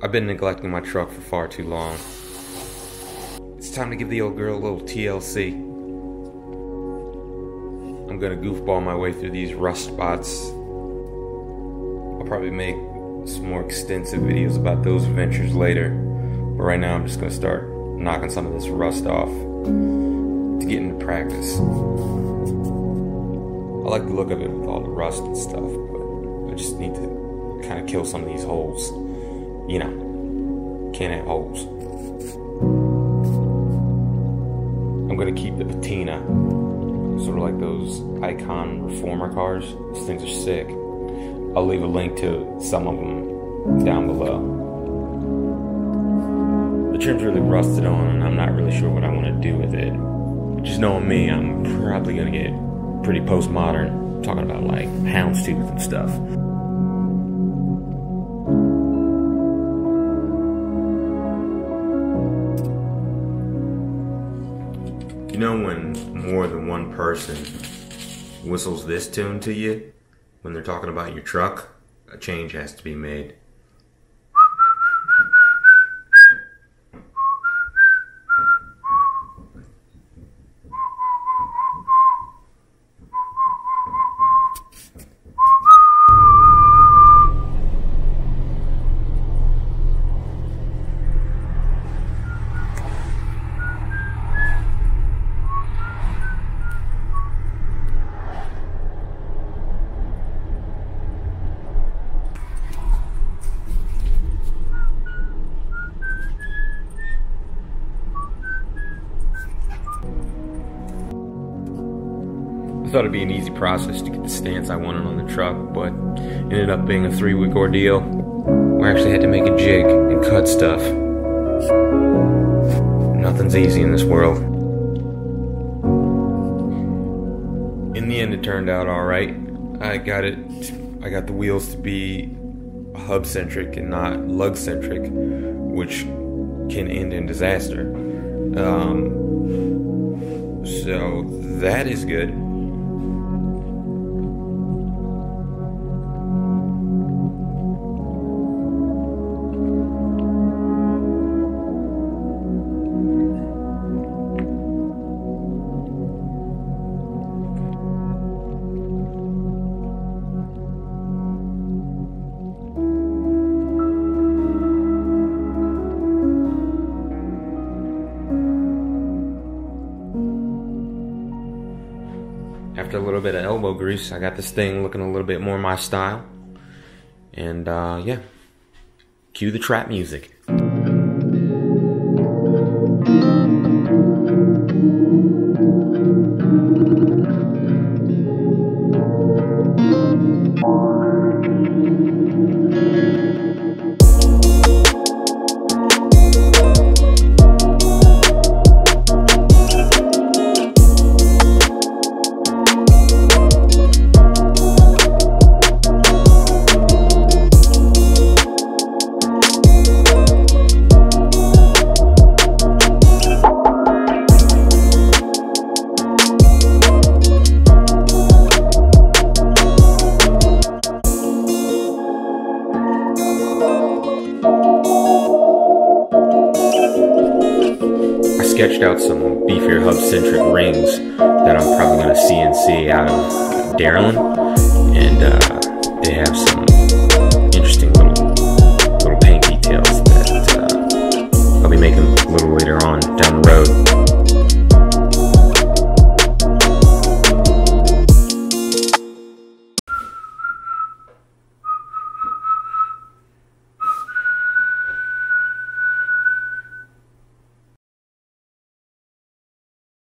I've been neglecting my truck for far too long. It's time to give the old girl a little TLC. I'm gonna goofball my way through these rust spots. I'll probably make some more extensive videos about those adventures later. But right now I'm just gonna start knocking some of this rust off to get into practice. I like the look of it with all the rust and stuff, but I just need to kind of kill some of these holes. You know, can't have holes. I'm gonna keep the patina, sort of like those Icon Reformer cars. Those things are sick. I'll leave a link to some of them down below. The trim's really rusted on and I'm not really sure what I want to do with it. But just knowing me, I'm probably gonna get pretty postmodern, I'm talking about like houndstooth and stuff. You know when more than one person whistles this tune to you when they're talking about your truck? A change has to be made. I thought it'd be an easy process to get the stance I wanted on the truck, but it ended up being a 3-week ordeal where I actually had to make a jig and cut stuff. Nothing's easy in this world. In the end, it turned out alright. I got the wheels to be hub-centric and not lug-centric, which can end in disaster. So that is good. After a little bit of elbow grease, I got this thing looking a little bit more my style. And yeah, cue the trap music. Sketched out some beefier hub-centric rings that I'm probably going to CNC out of Darylin, and they have some